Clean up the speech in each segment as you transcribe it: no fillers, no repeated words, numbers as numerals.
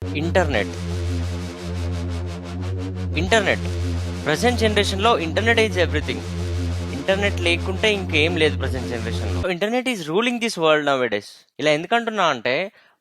Internet. Internet. Present జనరేషన్‌లో internet is everything. Internet లేకుంటే ఇంకేం లేదు ప్రెజెంట్ జనరేషన్‌లో. Internet is ruling this world nowadays. ఇలా ఎందుకంటున్నా అంటే,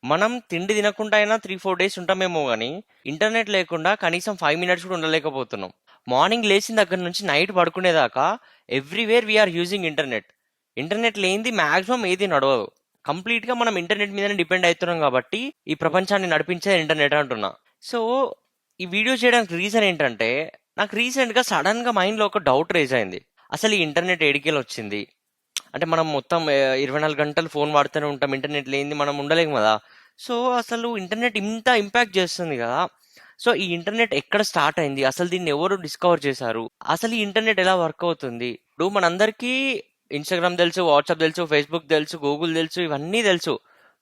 మనం తిండి తినకుండా అయినా 3, 4 డేస్ ఉంటామేమో గానీ, ఇంటర్నెట్ లేకుండా కనీసం 5 మినిట్స్ కూడా ఉండలేకపోతున్నాం. మార్నింగ్ లేచిన దగ్గర నుంచి నైట్ పడుకునేదాకా everywhere we are using internet. Internet లేనిది మాక్సిమం ఏది నడవదు. కంప్లీట్‌గా మనం ఇంటర్నెట్ మీదనే డిపెండ్ అయితున్నాం కాబట్టి, ఈ ప్రపంచాన్ని నడిపించేది ఇంటర్నెట్ అంటున్నా. సో, ఈ వీడియో చేయడానికి రీజన్ ఏంటంటే, నాకు రీసెంట్‌గా సడెన్‌గా మైండ్‌లో ఒక డౌట్ రైజ్ అయింది. అసలు ఈ ఇంటర్నెట్ ఏడికెళ్ళొచ్చింది? అంటే మనం మొత్తం 24 గంటలు ఫోన్ వాడుతూనే ఉంటాం. ఇంటర్నెట్ లేనిది మనం ఉండలేము గదా! సో, అసలు ఇంటర్నెట్ ఇంత ఇంపాక్ట్ చేస్తుంది గదా! సో, ఈ ఇంటర్నెట్ ఎక్కడ స్టార్ట్ అయింది? అసలు దీన్ని ఎవరు డిస్కవర్ చేశారు? అసలు ఈ ఇంటర్నెట్ ఎలా వర్క్ అవుతుంది? ఇప్పుడు మనందరికీ ఇన్‌స్టాగ్రామ్ తెలుసు, వాట్సాప్ తెలుసు, ఫేస్‌బుక్ తెలుసు, గూగుల్ తెలుసు, ఇవన్నీ తెలుసు.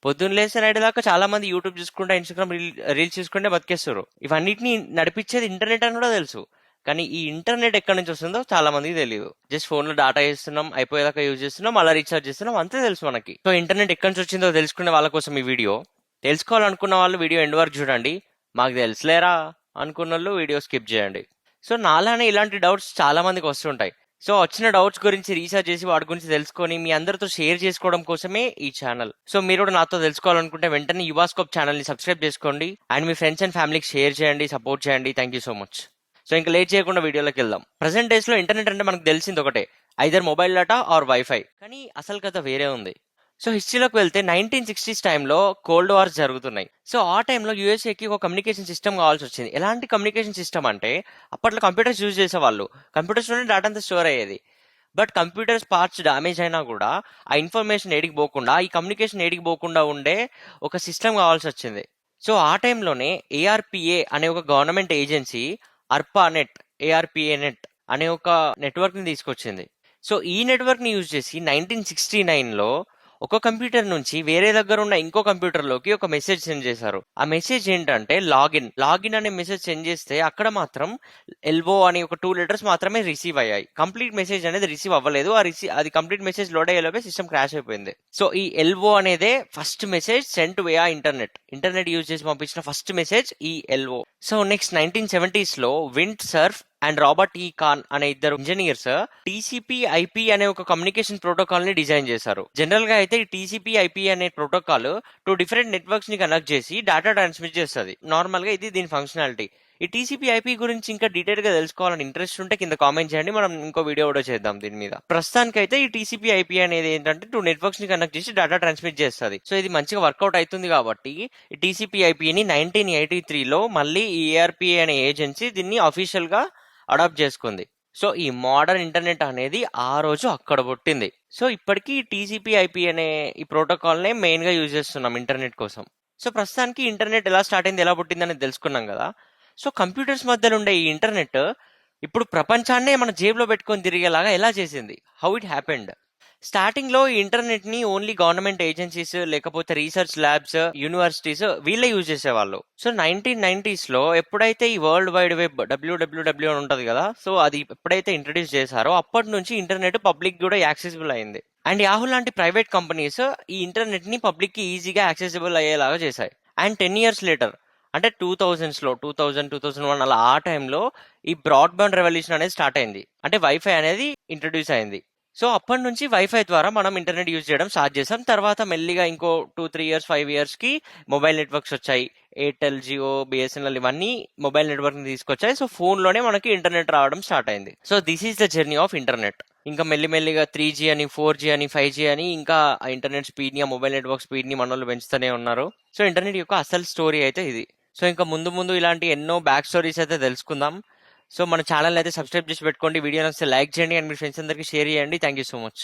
పొద్దున్న లేస్తే నైట్ దాకా చాలా మంది యూట్యూబ్ చూసుకుంటా, ఇన్‌స్టాగ్రామ్ రీల్స్ చూసుకుంటే బతికేస్తుర్రు. ఇవన్నిటిని నడిపించేది ఇంటర్నెట్ అని కూడా తెలుసు. కానీ ఈ ఇంటర్నెట్ ఎక్కడి నుంచి వస్తుందో చాలా మందికి తెలియదు. జస్ట్ ఫోన్ లో డాటా చేస్తున్నాం, అయిపోయేదాకా యూజ్ చేస్తున్నాం, మళ్ళీ రీఛార్జ్ చేస్తున్నాం, అంతే తెలుసు మనకి. సో ఇంటర్నెట్ ఎక్కడి నుంచి వచ్చిందో తెలుసుకునే వాళ్ళ కోసం ఈ వీడియో. తెలుసుకోవాలనుకున్న వాళ్ళు వీడియో ఎండ్ వరకు చూడండి. మాకు తెలుసులేరా అనుకున్న వాళ్ళు వీడియో స్కిప్ చేయండి. సో నాలానే ఇలాంటి డౌట్స్ చాలా మందికి వస్తుంటాయి. సో వచ్చిన డౌట్స్ గురించి రీసెర్చ్ చేసి వాటి గురించి తెలుసుకొని మీ అందరితో షేర్ చేసుకోవడం కోసమే ఈ ఛానల్. సో మీరు కూడా నాతో తెలుసుకోవాలనుకుంటే వెంటనే యువాస్కోప్ ఛానల్ ని సబ్స్క్రైబ్ చేసుకోండి అండ్ మీ ఫ్రెండ్స్ అండ్ ఫ్యామిలీకి షేర్ చేయండి, సపోర్ట్ చేయండి. Thank you so much. So ఇంకా లేట్ చేయకుండా వీడియోలోకి వెళ్దాం. ప్రెసెంట్ డేస్ లో ఇంటర్నెట్ అంటే మనకు తెలిసింది ఒకటే, either mobile data or wifi. కానీ అసలు కథ వేరే ఉంది. సో హిస్టరీలోకి వెళ్తే 1960s టైంలో కోల్డ్ వార్స్ జరుగుతున్నాయి. సో ఆ టైంలో యూఎస్ఏకి ఒక కమ్యూనికేషన్ సిస్టమ్ కావాల్సి వచ్చింది. ఎలాంటి కమ్యూనికేషన్ సిస్టమ్ అంటే, అప్పట్లో కంప్యూటర్స్ యూజ్ చేసేవాళ్ళు. కంప్యూటర్స్లోనే డేటా అంతా స్టోర్ అయ్యేది. బట్ కంప్యూటర్స్ పార్ట్స్ డామేజ్ అయినా కూడా ఆ ఇన్ఫర్మేషన్ ఏడికి పోకుండా, ఈ కమ్యూనికేషన్ ఏడికి పోకుండా ఉండే ఒక సిస్టమ్ కావాల్సి వచ్చింది. సో ఆ టైంలోనే ఏఆర్పిఏ అనే ఒక గవర్నమెంట్ ఏజెన్సీ అర్పానెట్, ఏఆర్పిఏ నెట్ అనే ఒక నెట్వర్క్ ని తీసుకొచ్చింది. సో ఈ నెట్వర్క్ ని యూజ్ చేసి 1969లో ఒక కంప్యూటర్ నుంచి వేరే దగ్గర ఉన్న ఇంకో కంప్యూటర్ లోకి ఒక మెసేజ్ సెండ్ చేశారు. ఆ మెసేజ్ ఏంటంటే లాగిన్ అనే మెసేజ్ సెండ్ చేస్తే అక్కడ మాత్రం ఎల్ఓ అని ఒక 2 లెటర్స్ మాత్రమే రిసీవ్ అయ్యాయి. కంప్లీట్ మెసేజ్ అనేది రిసీవ్ అవ్వలేదు. అది కంప్లీట్ మెసేజ్ లోడ్ అయ్యేలోపే సిస్టమ్ క్రాష్ అయిపోయింది. సో ఈ ఎల్ఓ అనేదే ఫస్ట్ మెసేజ్ సెండ్ వేయా ఇంటర్నెట్ యూజ్ చేసి పంపించిన ఫస్ట్ మెసేజ్ ఈ ఎల్ఓ. సో నెక్స్ట్ 1970s లో విండ్ సర్ఫ్ అండ్ రాబర్ట్ ఈ కాన్ అనే ఇద్దరు ఇంజనీర్స్ టీసీపీ ఐపీ అనే ఒక కమ్యూనికేషన్ ప్రోటోకాల్ ని డిజైన్ చేశారు. జనరల్ గా అయితే ఈ టీసీపీ ఐపీ అనే ప్రోటోకాల్ 2 డిఫరెంట్ నెట్వర్క్స్ ని కనెక్ట్ చేసి డేటా ట్రాన్స్మిట్ చేస్తుంది. నార్మల్ గా ఇది దీని ఫంక్షనాలిటీ. ఈ టీసీపీ ఐపీ గురించి ఇంకా డీటెయిల్ గా తెలుసుకోవాలని ఇంట్రెస్ట్ ఉంటే కింద కామెంట్ చేయండి, మనం ఇంకో వీడియో కూడా చేద్దాం దీని మీద. ప్రస్తుతానికైతే ఈ టీసీపీ ఐపీ అనేది ఏంటంటే 2 నెట్వర్క్స్ ని కనెక్ట్ చేసి డేటా ట్రాన్స్మిట్ చేస్తుంది. సో ఇది మంచిగా వర్కౌట్ అవుతుంది కాబట్టి ఈ టీసీపీ ఐపీని 1983లో మళ్ళీ ఈ ఏఆర్పిఏ అనే ఏజెన్సీ దీన్ని అఫీషియల్ గా అడాప్ట్ చేసుకుంది. సో ఈ మోడర్న్ ఇంటర్నెట్ అనేది ఆ రోజు అక్కడ పుట్టింది. సో ఇప్పటికీ టీసీపీ ఐపీ అనే ఈ ప్రోటోకాల్ నే మెయిన్ గా యూజ్ చేస్తున్నాం ఇంటర్నెట్ కోసం. సో ప్రస్తుతానికి ఇంటర్నెట్ ఎలా స్టార్ట్ అయింది, ఎలా పుట్టింది అనేది తెలుసుకున్నాం కదా. సో కంప్యూటర్స్ మధ్యలో ఉండే ఈ ఇంటర్నెట్ ఇప్పుడు ప్రపంచాన్నే మన జేబులో పెట్టుకొని తిరిగేలాగా ఎలా చేసింది? How it happened? స్టార్టింగ్ లో ఈ ఇంటర్నెట్ ని ఓన్లీ గవర్నమెంట్ ఏజెన్సీస్, లేకపోతే రీసెర్చ్ ల్యాబ్స్, యూనివర్సిటీస్ వీళ్ళే యూజ్ చేసేవాళ్ళు. సో 1990s లో ఎప్పుడైతే ఈ వరల్డ్ వైడ్ వెబ్ డబ్ల్యూడబ్ల్యూడబ్ల్యూ అని ఉంటది కదా, సో అది ఎప్పుడైతే ఇంట్రడ్యూస్ చేశారో అప్పటి నుంచి ఇంటర్నెట్ పబ్లిక్ కూడా యాక్సెసిబుల్ అయింది. అండ్ యాహూ లాంటి ప్రైవేట్ కంపెనీస్ ఈ ఇంటర్నెట్ ని పబ్లిక్ కి ఈజీగా యాక్సెసిబుల్ అయ్యేలాగా చేశాయి. అండ్ 10 years లేటర్, అంటే 2000s లో 2001 అలా ఆ టైంలో ఈ బ్రాడ్బ్యాండ్ రెవల్యూషన్ అనేది స్టార్ట్ అయింది. అంటే వైఫై అనేది ఇంట్రడ్యూస్ అయింది. సో అప్పటి నుంచి వైఫై ద్వారా మనం ఇంటర్నెట్ యూజ్ చేయడం స్టార్ట్ చేసాం. తర్వాత మెల్లిగా ఇంకో 2-3 years 5 years కి మొబైల్ నెట్వర్క్స్ వచ్చాయి. ఎయిర్టెల్, జియో, బిఎస్ఎన్ఎల్ ఇవన్నీ మొబైల్ నెట్వర్క్ ని తీసుకొచ్చాయి. సో ఫోన్ లోనే మనకి ఇంటర్నెట్ రావడం స్టార్ట్ అయింది. So this is the journey of internet. ఇంకా మెల్లిమెల్లిగా 3G అని, 4G అని, 5G అని ఇంకా ఆ ఇంటర్నెట్ స్పీడ్ ని, ఆ మొబైల్ నెట్వర్క్ స్పీడ్ ని మన వాళ్ళు పెంచుతూనే ఉన్నారు. సో ఇంటర్నెట్ యొక్క అసలు స్టోరీ అయితే ఇది. సో ఇంకా ముందు ముందు ఇలాంటి ఎన్నో బ్యాక్ స్టోరీస్ అయితే తెలుసుకుందాం. సో మన ఛానల్ అయితే సబ్స్క్రైబ్ చేసి పెట్టుకోండి. వీడియో నచ్చితే లైక్ చేయండి అండ్ మీ ఫ్రెండ్స్ అందరికీ షేర్ చేయండి. Thank you so much.